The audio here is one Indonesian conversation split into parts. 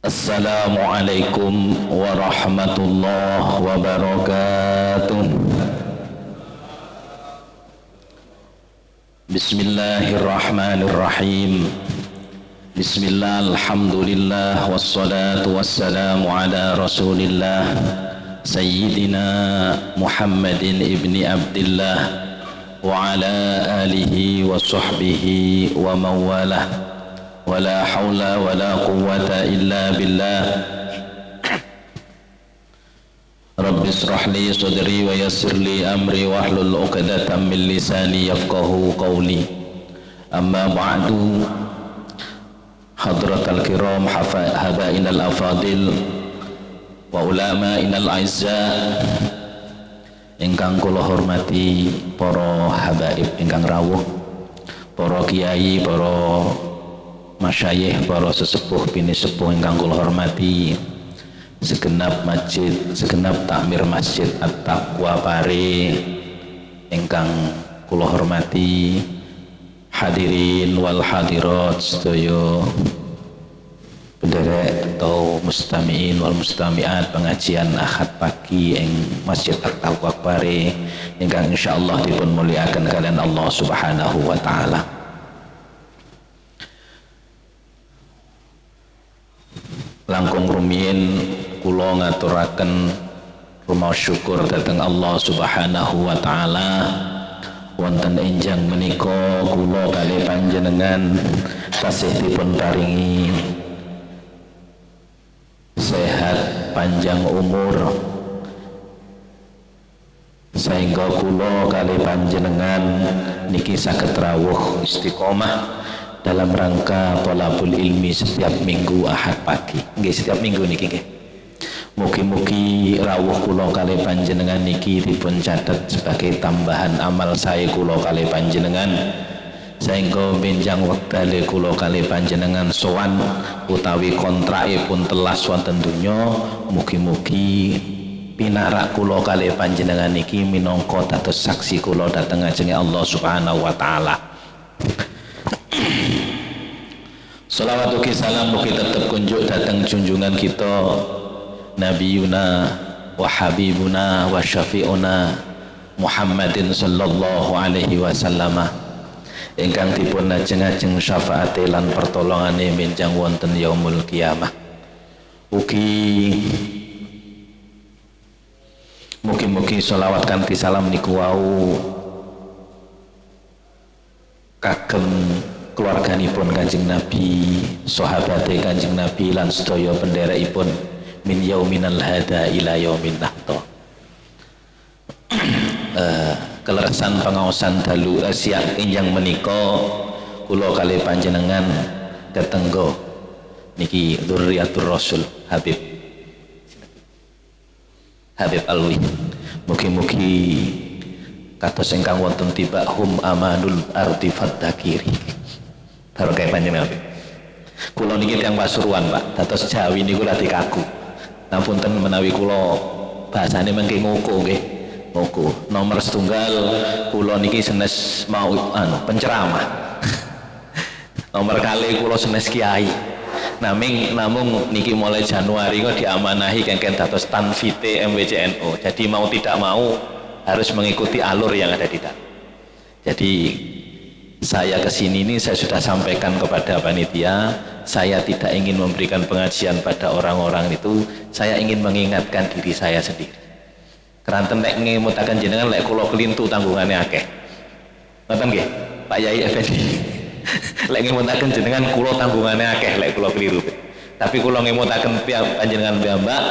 Assalamualaikum warahmatullahi wabarakatuh. Bismillahirrahmanirrahim. Bismillah, alhamdulillah, wassalatu wassalamu ala rasulillah Sayyidina Muhammadin ibni Abdillah wa ala alihi wa sahbihi wa mawalah. Wala hawla wala quwwata illa billah. Rabbi israh li sadri wa yassir li amri wahlul 'uqdatam min lisani yafqahu qawli. Amma ba'du. Hadratal kiram habainal afadil wa ulama'inal a'izza ingkang kula hormati para habaib ingkang rawuh, para kiai, para masyayikh, para sesepuh bini sepuh ingkang kula hormati, segenap masjid, segenap takmir Masjid At-Taqwa Pare ingkang kula hormati, hadirin wal hadirat sedaya penderek atau mustami'in wal mustami'at pengajian Ahad pagi ing Masjid At-Taqwa Pare ingkang insyaallah dipun mulyakaken kalian Allah Subhanahu wa taala. Langkung rumiyin kula ngaturaken rumah syukur dhateng Allah Subhanahu wa taala wonten enjang menika kula kalih panjenengan tasih dipun paringi sehat panjang umur sehingga kula kalih panjenengan niki saged rawuh istiqomah dalam rangka thalabul ilmi setiap minggu Ahad pagi. Nggih, setiap minggu niki nggih. Mugi-mugi rawuh kula kalih panjenengan niki dipun catet sebagai tambahan amal sae kula kalih panjenengan sehingga benjang wektale kula kalih panjenengan sowan utawi kontrake pun telas wonten donya, mugi-mugi pinarak kula kalih panjenengan niki minangka dados saksi kula dhateng ajenge Allah Subhanahu wa taala. Salawat ugi salam mugi tetep kunjuk datang junjungan kita Nabiyuna wa Habibuna wa Syafi'una Muhammadin sallallahu alaihi wasallam ingkang dipun ajeng-ajeng syafaate lan pertolongane benjang wonten yaumul kiamah. Mugi-mugi salawat kanthi salam niku wau kagem keluarganipun Kanjeng Nabi, sahabate Kanjeng Nabi lan sedaya penderekipun min yauminal hada ila yaumin nahta. Keleresan pengaosan dalu siang injang menika kula kalih panjenengan tetenggo niki dzurriyyatur Rasul Habib Alwi. Mugi-mugi kados ingkang wonten tiba hum amanul ardi faddakiri. Barokah panjenengan. Kula niki tiyang Pasuruan, Pak. Dados Jawi niku lagi kaku. Napunten menawi kula bahasane mengke ngoko nggih. Ngoko. Nomor setunggal kula niki senes mau penceramah. Nomor kali kula senes kiai. Namung niki mulai Januari kok diamanahi kengken dados tanfite MWCNO. Jadi mau tidak mau harus mengikuti alur yang ada di dalam. Jadi saya kesini ini saya sudah sampaikan kepada panitia, saya tidak ingin memberikan pengajian pada orang-orang itu, saya ingin mengingatkan diri saya sendiri. Keranten nek ngemutaken jenengan lek kula kelintu tanggungannya akeh. Ngoten nggih, Pak Yai Effendi. Lek ngemutaken jenengan kula tanggungannya akeh lek kula keliru. Tapi kula ngemutaken panjenengan piyambak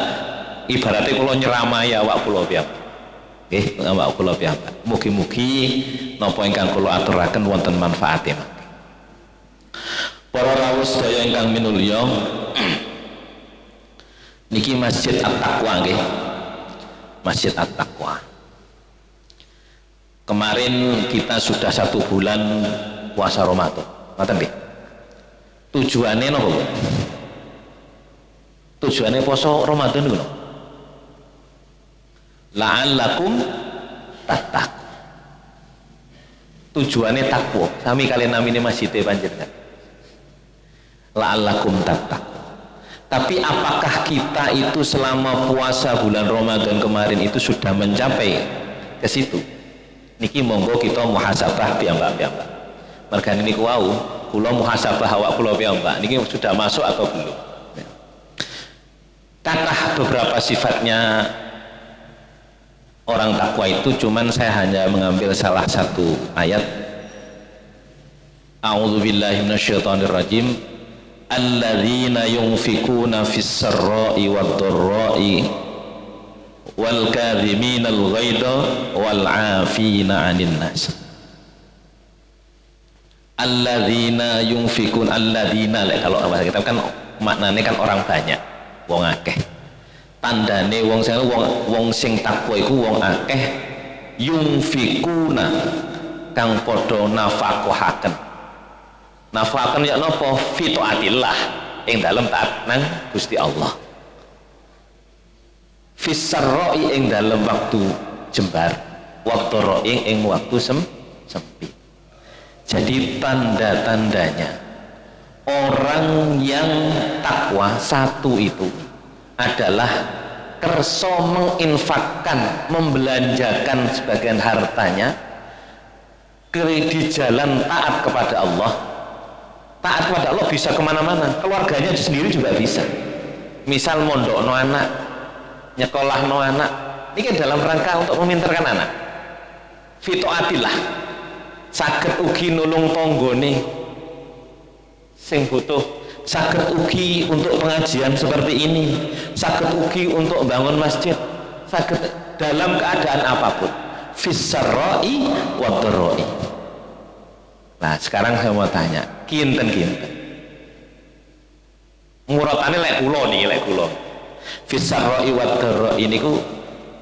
ibaratnya kula nyeramai awak kula piyambak. Nggih, awak kula piyambak. Mugi-mugi napa ingkang kula aturaken wonten manfaate. Para rawuh sedaya ingkang minulya, niki Masjid At-Taqwa nggih. Masjid At-Taqwa. Kemarin kita sudah 1 bulan puasa Ramadan. Ngoten nggih. Tujuannya napa? Tujuannya puasa Ramadan niku. La'allakum tattaqun. Tujuannya takwa. Sami kalian namine masjid panjenengan. La'allakum tattaqun. Tapi apakah kita itu selama puasa bulan Ramadan kemarin itu sudah mencapai ke situ? Niki monggo kita muhasabah piyambak-piyambak. Mergane niku wau, kula muhasabah awak kula piyambak. Niki sudah masuk atau belum? Kathah beberapa sifatnya orang takwa itu, cuman saya hanya mengambil salah satu ayat. A'udzubillahi minasyaitonirrajim. Alladzina yunfikuna fis sarra'i wad dharra'i wal kadhiminal ghaidha wal 'afina 'anil nas. Alladzina yunfikun, alladzina kalau bahasa kita kan maknanya kan orang banyak, wong akeh. Tandane wong sing takwa iku wong akeh yunfikuna kang padha nafaqahaken. Nafaqaken ya napa? Fi taatillah, ing dalem taat nang Gusti Allah. Fis sarra'i ing dalem waktu jembar, waktu ra'i ing waktu sempit. Jadi tanda-tandanya orang yang takwa satu itu adalah kerso menginfakkan, membelanjakan sebagian hartanya di jalan taat kepada Allah. Taat kepada Allah bisa kemana-mana, keluarganya sendiri juga bisa. Misal mondok no anak, nyekolah no anak, ini kan dalam rangka untuk memintarkan anak. Fitoatillah, saged ugi nulung tonggone sing butuh, saged ugi untuk pengajian seperti ini, saged ugi untuk bangun masjid, saged dalam keadaan apapun. Fis-sarra'i wad-dharra'i. Nah sekarang saya mau tanya, kinten-kinten muratane lek kula niki, lek kula fis-sarra'i wad-dharra'i niku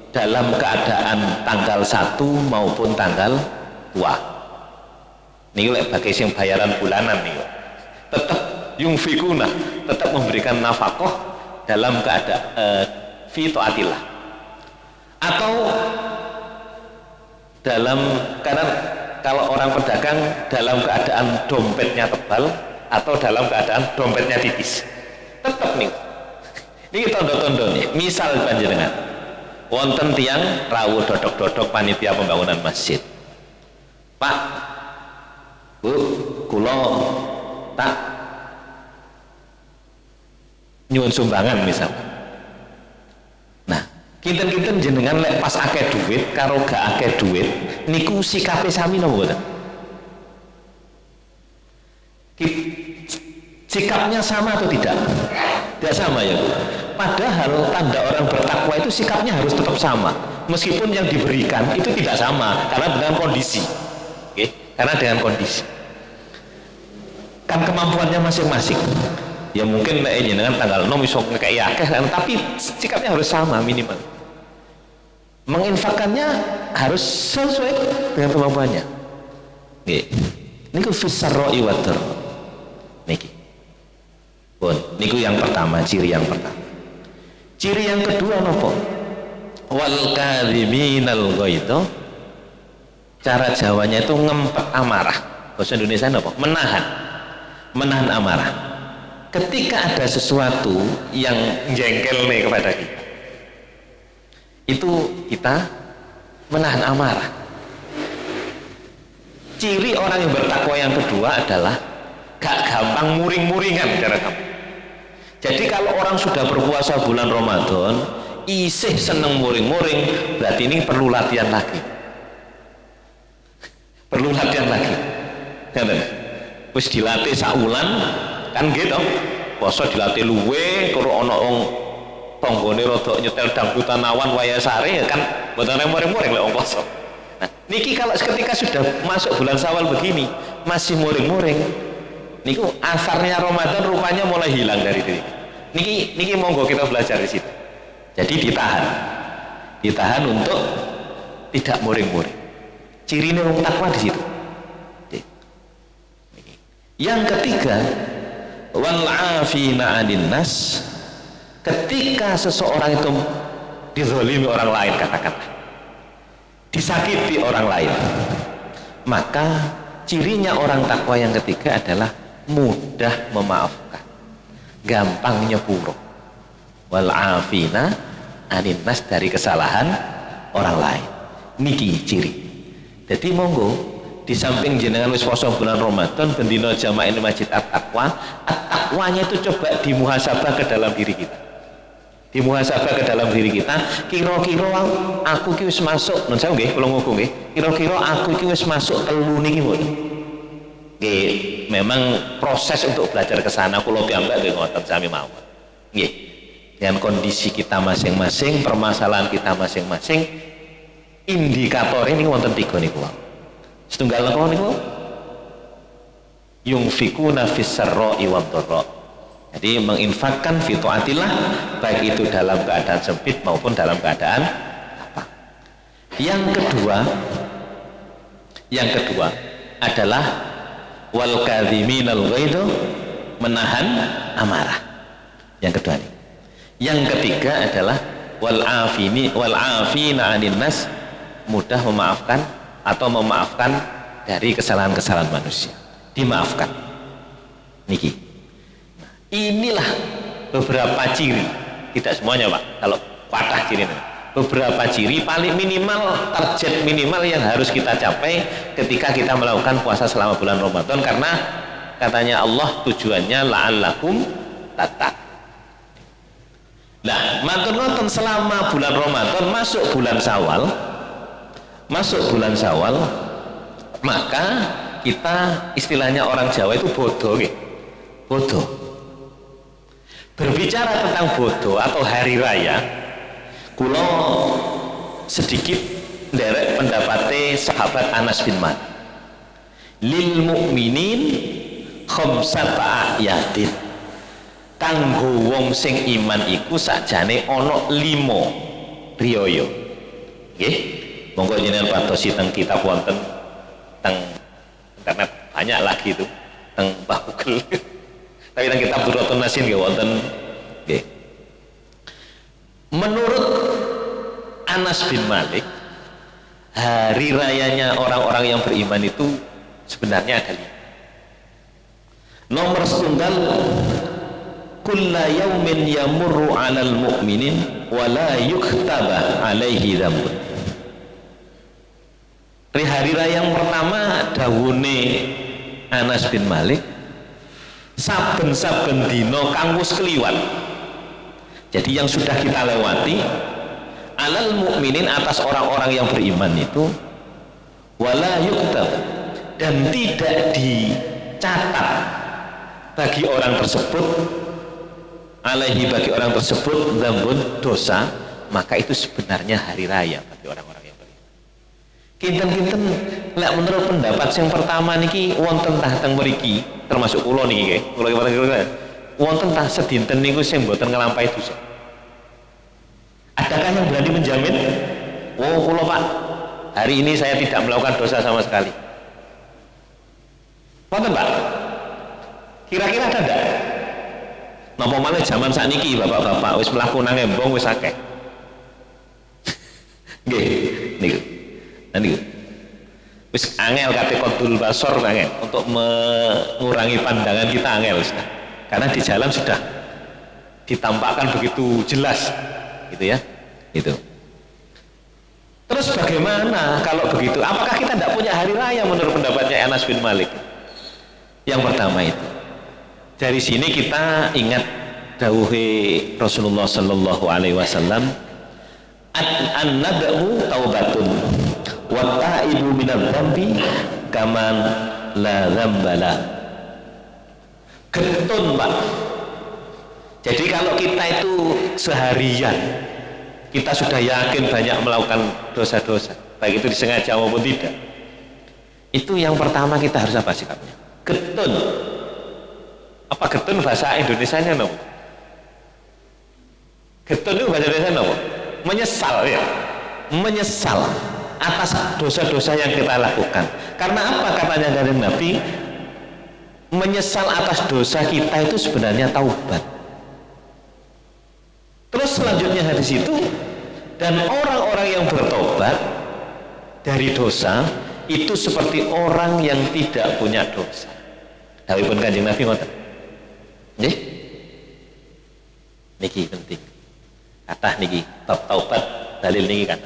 dalam keadaan tanggal 1 maupun tanggal 2 niki lek bagi sing bayaran bulanan niku tetap yungfikuna, tetap memberikan nafkah dalam keadaan fi taatillah, atau dalam, karena kalau orang pedagang dalam keadaan dompetnya tebal atau dalam keadaan dompetnya tipis, tetap nih ini tondo-tondo nih. Misal panjenengan wonten tiang rawuh dodok-dodok panitia pembangunan masjid, Pak, Bu, kula tak nyuwun sumbangan misal. Nah kinten-kinten jenengan lek pas akeh duit karo gak akeh duit niku sikape sami napa mboten? Sikapnya sama atau tidak? Tidak sama ya. Padahal tanda orang bertakwa itu sikapnya harus tetap sama, meskipun yang diberikan itu tidak sama, karena dengan kondisi. Oke? Karena dengan kondisi. Kan kemampuannya masing-masing. Ya mungkin lek jenengan tanggal 6 iso ngekeki akeh, tapi sikapnya harus sama minimal. Menginfakkannya harus sesuai dengan kemampuannya. Nggih. Niku fis-sarra'i wad-dharra'i. Niki. Pun, niku yang pertama, ciri yang pertama. Ciri yang kedua napa? Wal kadhiminal ghaidha. Cara Jawanya itu ngempet amarah. Bahasa Indonesia napa? Menahan. Menahan amarah. Ketika ada sesuatu yang jengkel nih kepada kita, itu kita menahan amarah. Ciri orang yang bertakwa yang kedua adalah gak gampang muring-muringan cara kamu. Jadi kalau orang sudah berpuasa bulan Ramadan isih seneng muring-muring, berarti ini perlu latihan lagi. Perlu latihan lagi. Wis dilatih saulan kan gitu. Poso dilatih luwe, kalau ana wong tanggane rada nyetel dangdutan awan waya sare kan mboten muring-muring lek wong poso. Nah, niki kalau ketika sudah masuk bulan Syawal begini masih muring-muring, niku asarnya Ramadan rupanya mulai hilang dari diri. Niki monggo kita belajar di situ. Jadi ditahan untuk tidak muring-muring. Cirine wong takwa di situ. Yang ketiga, wal 'afina 'anil nas. Ketika seseorang itu dizalimi orang lain, katakanlah disakiti orang lain, maka cirinya orang takwa yang ketiga adalah mudah memaafkan, gampang nyepuro. wal afina anin nas, dari kesalahan orang lain. Niki ciri. Jadi monggo di samping jenengan wis poso bulan Ramadan bendino jamaah ini masjid at-taqwa, at-taqwanya itu coba dimuhasabah ke dalam diri kita. Dimuhasabah ke dalam diri kita, kira-kira aku ki wis masuk, nun saya nggih kula ngomong nggih, kira-kira aku ki wis masuk telu niki mboten. Nggih, memang proses untuk belajar ke sana kula piyambak nggih ngoten sami mawon. Nggih. Dengan kondisi kita masing-masing, permasalahan kita masing-masing, indikator ini wonten 3 niku. Setunggal napa niku? Yunfikuna fis sarra'i wad dharra. Jadi menginfakkan fi taatillah, baik itu dalam keadaan sempit maupun dalam keadaan apa. Yang kedua adalah wal kadhiminal ghaidha, menahan amarah. Yang kedua nih. Yang ketiga adalah wal afina 'anil nas, mudah memaafkan atau memaafkan dari kesalahan-kesalahan manusia. Dimaafkan. Niki. Inilah beberapa ciri, tidak semuanya Pak, kalau patah ciri ini. Beberapa ciri paling minimal, target minimal yang harus kita capai ketika kita melakukan puasa selama bulan Ramadan, karena katanya Allah tujuannya la'allakum tattaqun. Nah, mantun selama bulan Ramadan masuk bulan Syawal, maka kita istilahnya orang Jawa itu bodoh, bodoh. Berbicara tentang bodoh atau hari raya, kula sedikit nderek pendapatnya sahabat Anas bin Malik. Lil mu'minin khamsata ayatin. Kanggo wong sing iman iku sakjane ana 5 riyaya. Nggih, monggo jenengan patosi teng kitab wonten teng internet banyak lagi itu teng Mbah Google. Tapi teng kitab Durratun Nasin nggih wonten nggih. Menurut Anas bin Malik, hari rayanya orang-orang yang beriman itu sebenarnya ada 5. Nomor setunggal, kulla yaumin yamurru 'alal mu'minin wa la yuktaba 'alaihi dzambun. Hari raya yang pertama dawune Anas bin Malik, saben-saben dina kang wis kliwat. Jadi yang sudah kita lewati, 'alal mu'minin, atas orang-orang yang beriman itu, wa la yuktab, dan tidak dicatat bagi orang tersebut, alaihi, bagi orang tersebut, dzambun, dosa, maka itu sebenarnya hari raya bagi orang-orang yang beriman. Kinten-kinten lek menurut pendapat yang pertama niki wonten tah teng mriki, termasuk kula niki nggih, kula wonten tah sedinten niku sing mboten nglampahi dosa. Adakah yang berani menjamin? Oh kula Pak, hari ini saya tidak melakukan dosa sama sekali. Wonten Pak? Kira-kira ada enggak? Napa maneh zaman sakniki bapak-bapak wis mlaku nang embong wis akeh. Nggih, niku. Niku. Wis angel kate Qadul Basor angel untuk mengurangi pandangan kita angel sudah. Karena di jalan sudah ditampakkan begitu jelas gitu ya. Itu. Terus bagaimana kalau begitu? Apakah kita tidak punya hari raya menurut pendapatnya Anas bin Malik? Yang pertama itu, dari sini kita ingat dawuhe Rasulullah sallallahu alaihi wasallam, an-nad'u taubatun wa ta'ibu minadz dzambi kaman la dzambala. Getun Pak. Jadi kalau kita itu seharian kita sudah yakin banyak melakukan dosa-dosa, baik itu disengaja maupun tidak, itu yang pertama kita harus apa sikapnya? Getun. Apa getun bahasa Indonesianya no? Getun itu bahasa Indonesia no? Menyesal ya, menyesal atas dosa-dosa yang kita lakukan. Karena apa katanya dari Nabi? Menyesal atas dosa kita itu sebenarnya taubat. Terus selanjutnya hadis itu, dan orang-orang yang bertobat dari dosa itu seperti orang yang tidak punya dosa. Dawuhipun Kanjeng Nabi ngoten. Nggih. Niki penting. Kata niki taubat dalil niki kan.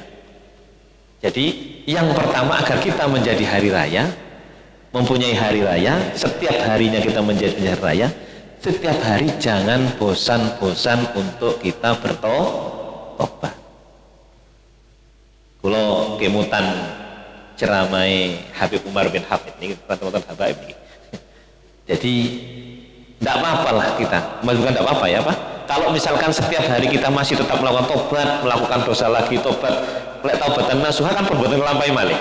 Jadi yang pertama agar kita menjadi hari raya, mempunyai hari raya, setiap harinya kita menjadi hari raya, setiap hari jangan bosan-bosan untuk kita bertobat. Kalau kemutan ceramai Habib Umar bin Hafid ini teman-teman habaib ini. Jadi tidak apa-apa lah kita, bukan tidak apa-apa ya Pak. Kalau misalkan setiap hari kita masih tetap melakukan tobat, melakukan dosa lagi tobat, lek taubatan nasuha kan perbuatan melampaui malih.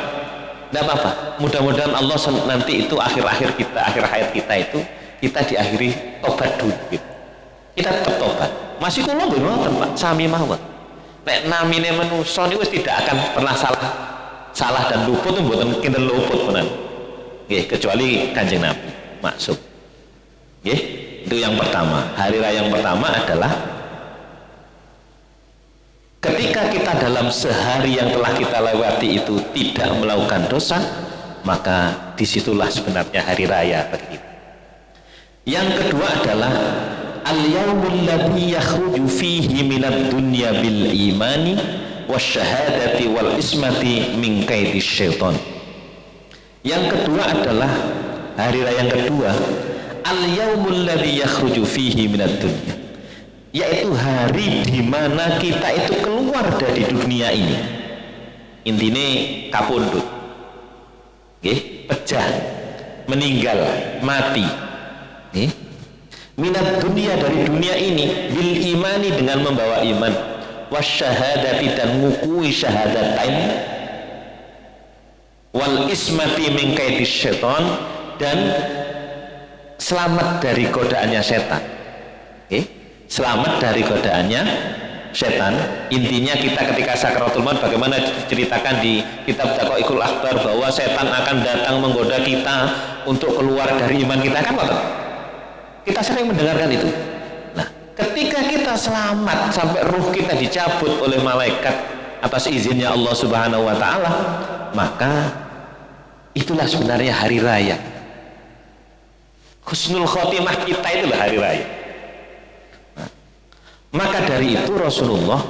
Tidak apa-apa. Mudah-mudahan Allah nanti itu akhir-akhir kita, akhir hayat kita itu kita diakhiri tobat dulu. Gitu. Kita tetap tobat. Masih kulo nggih Pak, sami mawon. Nek namine manusa niku tidak akan pernah salah dan luput mboten kinten luput menan. Nggih, kecuali Kanjeng Nabi maksud. Nggih, itu yang pertama. Hari raya yang pertama adalah ketika kita dalam sehari yang telah kita lewati itu tidak melakukan dosa, maka disitulah sebenarnya hari raya bagi kita. Yang kedua adalah al-yaumul ladzi yakhruju fihi minad dunya bil imani wasyahadati wal ismati min kaidis syaitan. Yang kedua adalah hari raya yang kedua, al-yaumul ladzi yakhruju fihi minad dunya, yaitu hari di mana kita itu keluar dari dunia ini. Intine kapundhut. Nggih, pecah, meninggal, mati. Nggih. Minat dunia dari dunia ini bil imani dengan membawa iman, wasyahadati dan ngukui syahadatain, wal ismati min kaidis syaitan dan selamat dari godaannya setan. Okay? Selamat dari godaannya setan. Intinya kita ketika sakaratul maut, bagaimana diceritakan di kitab Daqaiqul Akhbar bahwa setan akan datang menggoda kita untuk keluar dari iman kita, kan betul? Kita sering mendengarkan itu. Nah, ketika kita selamat sampai ruh kita dicabut oleh malaikat atas izinnya Allah Subhanahu wa taala, maka itulah sebenarnya hari raya. Husnul khotimah kita itulah hari raya. Nah, maka dari itu Rasulullah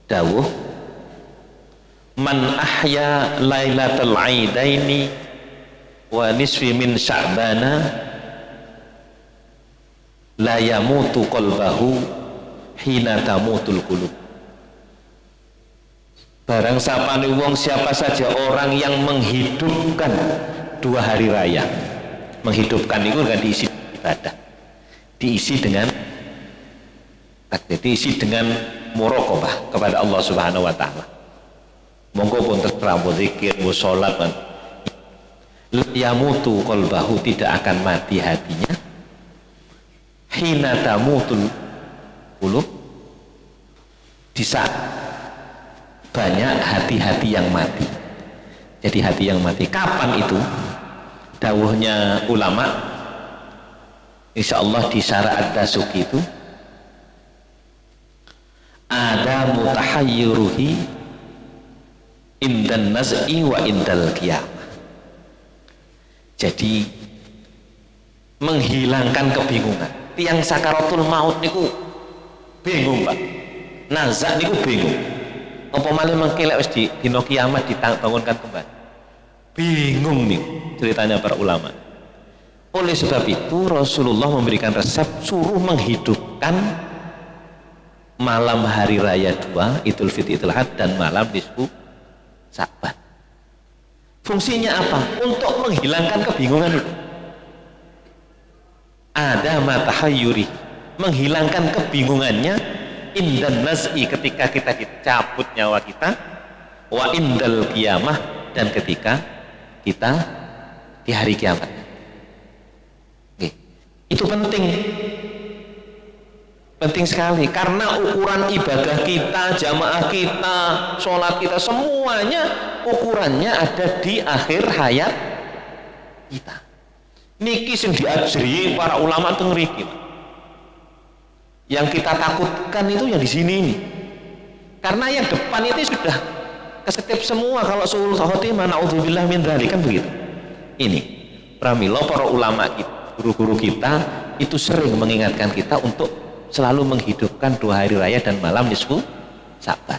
dawuh, man ahya lailatul aidaini wa nisfi min sya'bana la yamutu qalbahu hina tamutul qulub. Barang sapane wong, siapa saja orang yang menghidupkan dua hari raya. Menghidupkan itu kan diisi ibadah, diisi dengan takbir, diisi dengan muraqabah kepada Allah Subhanahu wa taala. Monggo pun terprampu zikir, salat, yamutu qalbahu, tidak akan mati hatinya. Hina tamutul qulub, di saat banyak hati-hati yang mati. Jadi hati yang mati kapan itu? Dawuhnya ulama, insyaallah di Syarah Ad-Dasuki itu, ada mutahayyuruhi indan naz'i wa indal qiyamah. Jadi menghilangkan kebingungan. Tiang sakaratul maut niku bingung Pak, nazak niku bingung, apa malih mengkelek wis dina kiamat dibangunkan kembali, bingung nih ceritanya para ulama. Oleh sebab itu Rasulullah memberikan resep suruh menghidupkan malam hari raya 2 Idul Fitri Idul Adha dan malam nisfu Sya'ban. Fungsinya apa? Untuk menghilangkan kebingungan itu. Ada matahayyuri, menghilangkan kebingungannya, indan naz'i, ketika kita dicabut nyawa kita, wa indal qiyamah, dan ketika kita di hari kiamat. Oke. Itu penting sekali, karena ukuran ibadah kita, jamaah kita, sholat kita, semuanya ukurannya ada di akhir hayat kita. Niki sing diajari para ulama itu ngeriki. Yang kita takutkan itu yang di sini ini. Karena yang depan itu sudah kesetip semua. Kalau suul khotimah, naudzubillah min dzalik, kan begitu. Ini pramila para ulama kita, guru-guru kita itu sering mengingatkan kita untuk selalu menghidupkan 2 hari raya dan malam nisfu Sa'ban.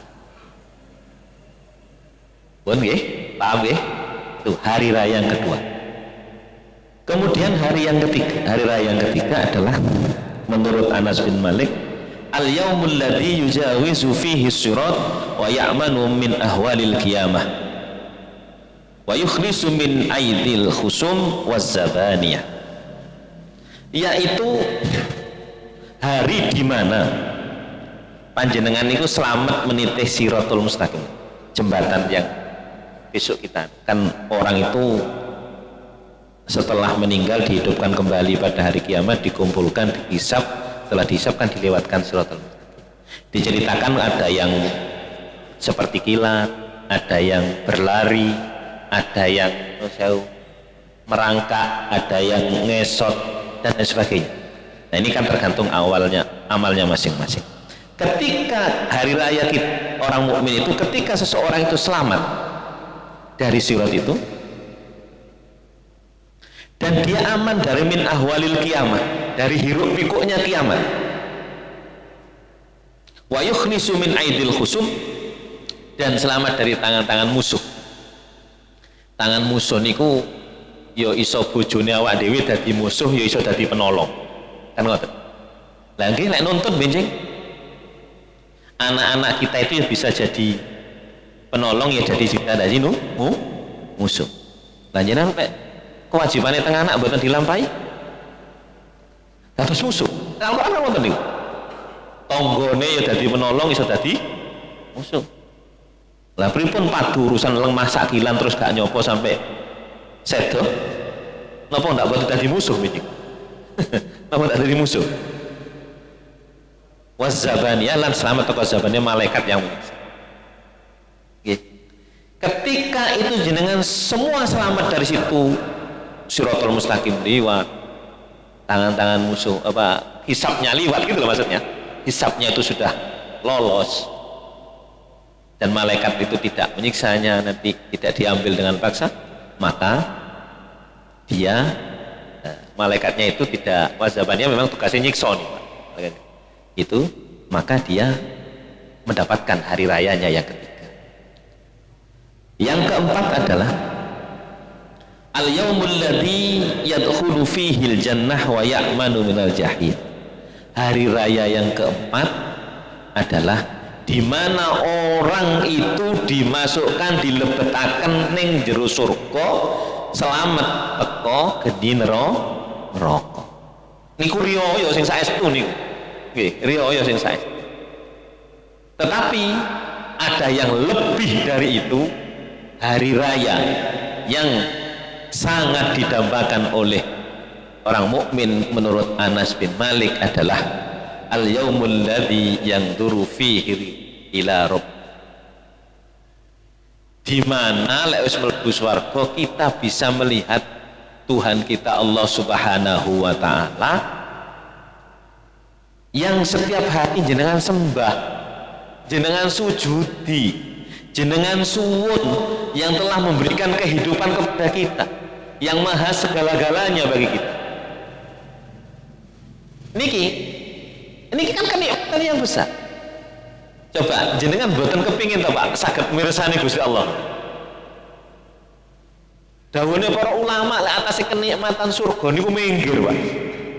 Pun nggih, paham nggih? Itu hari raya yang kedua. Kemudian hari raya yang ketiga adalah menurut Anas bin Malik, al-yaumul ladzi yujawizu fihi as-sirat wa ya'manu min ahwalil qiyamah wa yukhlisu min aidil khusum waz-zabaniyah, yaitu hari di mana panjenengan itu selamat menitih siratul mustaqim, jembatan yang besok kita kan orang itu setelah meninggal dihidupkan kembali pada hari kiamat, dikumpulkan, dihisab, setelah dihisab kan dilewatkan siratul mustaqim. Diceritakan ada yang seperti kilat, ada yang berlari, ada yang merangkak, ada yang ngesot dan lain sebagainya. Nah ini kan tergantung amalnya masing-masing. Ketika hari raya orang mukmin itu, ketika seseorang itu selamat dari sirat itu dan dia aman dari min ahwalil kiamat, dari hiruk pikuknya kiamat, wa yukhlisu min aidil khusum, dan selamat dari tangan-tangan musuh. Tangan musuh niku ya iso bojone awak dhewe dadi musuh, ya iso dadi penolong, kan ngoten. Lah nggih lek nuntun benjing anak-anak kita itu ya bisa jadi penolong, ya jadi kita dadi musuh. Lah jenengan lek kewajibannya tengah anak mboten dilampahi dados musuh. Kalau ana ngoten niku. Tanggane ya dadi penolong, iso dadi musuh. Lah pripun padu urusan lemah sakilan terus gak nyopo sampai sedo? Napa ndak boten dadi musuh iki? Napa ndak dadi musuh? Wazzabaniyah, lan selamat teko zabane malaikat yang menyiksa. Nggih. Ketika itu jenengan semua selamat dari situ, siratul mustaqim liwat, tangan-tangan musuh hisabnya liwat gitu loh maksudnya. Hisabnya itu sudah lolos dan malaikat itu tidak menyiksanya, nanti tidak diambil dengan paksa, maka dia malaikatnya itu tidak, wazabannya memang tugasnya nyiksa nih Pak. Itu maka dia mendapatkan hari rayanya yang ketiga. Yang keempat adalah al-yaumul ladzi yadkhulu fihi al-jannah wa ya'manu minal jahil. Hari raya yang keempat adalah di mana orang itu dimasukkan, dilebetaken ning jero surga, selamat teko geni neraka. Niku riyo sing saestu niku. Nggih, riyo sing saestu. Tetapi ada yang lebih dari itu, hari raya yang sangat didambakan oleh orang mukmin menurut Anas bin Malik adalah al-yaumul ladzi yanzuru fihi ila rabb, di mana lek wis mlebu swarga kita bisa melihat Tuhan kita Allah Subhanahu wa taala yang setiap hari jenengan sembah, jenengan sujudi, jenengan suwun, yang telah memberikan kehidupan kepada kita, yang maha segala-galanya bagi kita. Niki kan kenikmatan yang besar. Coba jenengan boten kepingin to Pak saged mirsani Gusti Allah. Dawuhne para ulama lek atas kenikmatan surga niku minggir Pak.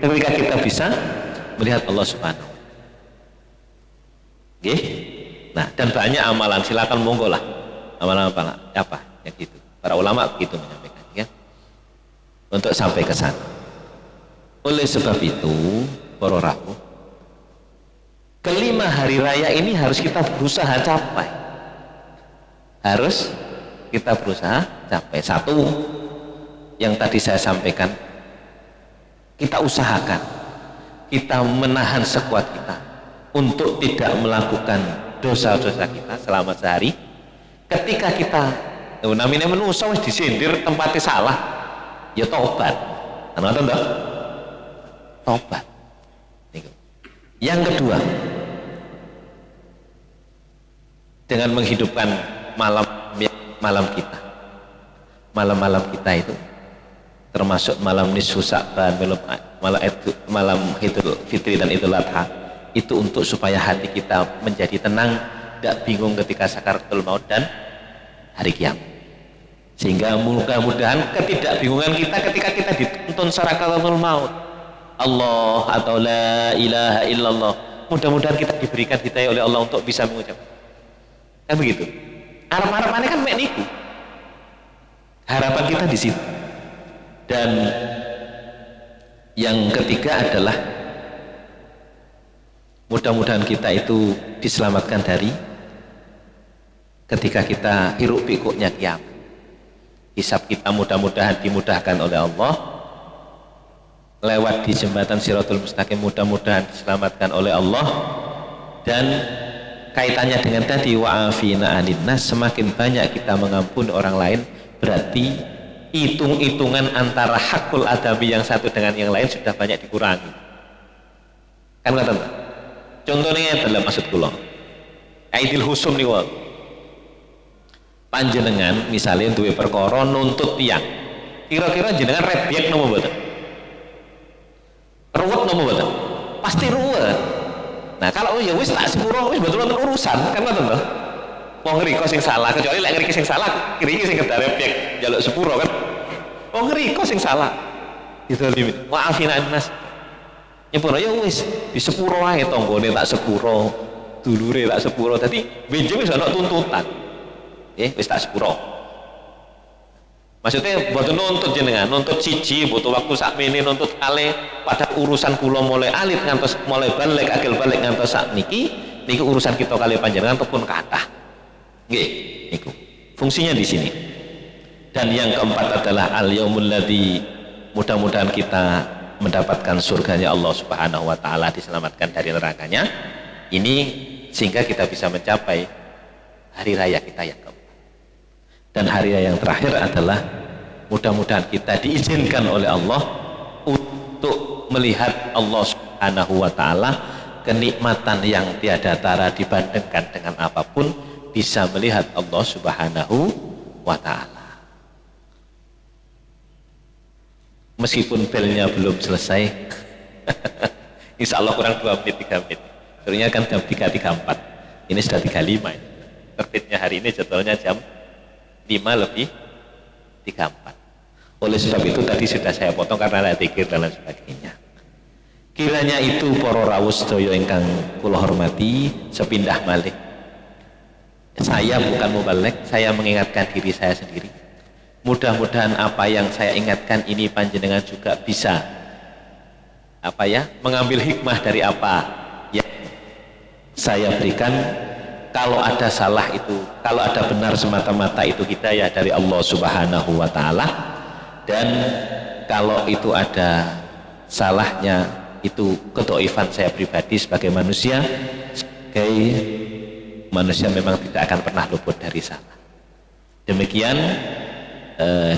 Ketika kita bisa melihat Allah Subhanahu wa taala. Nggih. Nah, dan banyak amalan, silakan monggo lah. Amalan apa? Ya gitu. Para ulama begitu menyampaikan ya. Untuk sampai ke sana. Oleh sebab itu, para rawuh, kelima hari raya ini harus kita berusaha capai. Harus kita berusaha capai. Satu, yang tadi saya sampaikan, kita usahakan, kita menahan sekuat kita untuk tidak melakukan dosa-dosa kita selama sehari. Ketika kita namanya menungso wis disindir tempatnya salah, ya tobat. Ngoten to? Tobat. Yang kedua, dengan menghidupkan malam kita. Malam-malam kita itu termasuk malam nisfu Sa'ban, malam Idul Fitri dan Idul Adha, itu untuk supaya hati kita menjadi tenang, tidak bingung ketika sakaratul maut dan hari kiamat. Sehingga mudah-mudahan ketidakbingungan kita ketika kita dituntun sakaratul maut, Allah atau la ilaha illallah, mudah-mudahan kita diberikan hidayah oleh Allah untuk bisa mengucap. Kan begitu. Harap-harapannya kan mek niku. Harapan kita di situ. Dan yang ketiga adalah mudah-mudahan kita itu diselamatkan dari ketika kita hiruk pikuknya kiamat. Hisab kita mudah-mudahan dimudahkan oleh Allah, lewat di jembatan Shirathul Mustaqim mudah-mudahan diselamatkan oleh Allah. Dan kaitannya dengan tadi wa'afina anin nas, semakin banyak kita mengampuni orang lain, berarti hitung-hitungan antara hakul adami yang satu dengan yang lain sudah banyak dikurangi. Kan nggak tahu? Contohnya adalah maksud kula Aidil Husum nih, panjenengan misalnya duwe perkara nuntut tiyang, kira-kira jenengan rebyek nopo mboten? Ruwet nopo mboten? Pasti ruwet. Nah kalau ya wis tak sepuro wis betul urusan, kan ngoten lho. Wong ngriko sing salah, kecuali lek ngriki sing salah, ngriki sing kedah rebyek njaluk sepuro kan. Wong ngriko sing salah. Dizalimi. Maafin Mas. Nyepuro ya wis di sepuro ae tanggane tak sepuro, dulure tak sepuro. Dadi benjing wis ana tuntutan. Wis tak sepuro. Maksudnya buat nuntut jenengan, nuntut siji butuh waktu sakmene, nuntut kalih, pada urusan kula mulai alit ngantos mulai balik akil balik ngantos sak niki urusan kita kali panjenengan ataupun kathah. Nggih, niku. Fungsinya di sini. Dan yang keempat adalah al-yaumul ladzi, mudah-mudahan kita mendapatkan surganya Allah Subhanahu wa taala, diselamatkan dari nerakanya. Ini sehingga kita bisa mencapai hari raya kita yang keempat. Dan hari raya yang terakhir adalah mudah-mudahan kita diizinkan oleh Allah untuk melihat Allah Subhanahu wa taala, kenikmatan yang tiada tara dibandingkan dengan apapun, bisa melihat Allah Subhanahu wa taala. Meskipun belnya belum selesai, insya Allah kurang 2 menit 3 menit. Sebenarnya kan jam 3.34, ini sudah 3.5. Terbitnya hari ini jadwalnya jam 5:34. Oleh sebab itu tadi sudah saya potong karena ada zikir dan lain sebagainya. Kiranya itu para rawuh sedaya ingkang kula hormati, sepindah malih, saya bukan mubalek, saya mengingatkan diri saya sendiri. Mudah-mudahan apa yang saya ingatkan ini panjenengan juga bisa mengambil hikmah dari apa yang saya berikan. Kalau ada salah itu, kalau ada benar semata-mata itu hidayah dari Allah Subhanahu wa taala, dan kalau itu ada salahnya itu kedhaifan saya pribadi sebagai manusia. Sebagai manusia memang tidak akan pernah luput dari salah. Demikian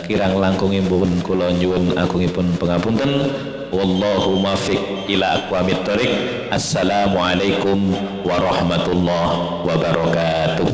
kirang langkungipun kula nyuwun agungipun pangapunten. Wallahu muwaffiq ila aqwamit thoriq. Assalamualaikum warahmatullahi wabarakatuh.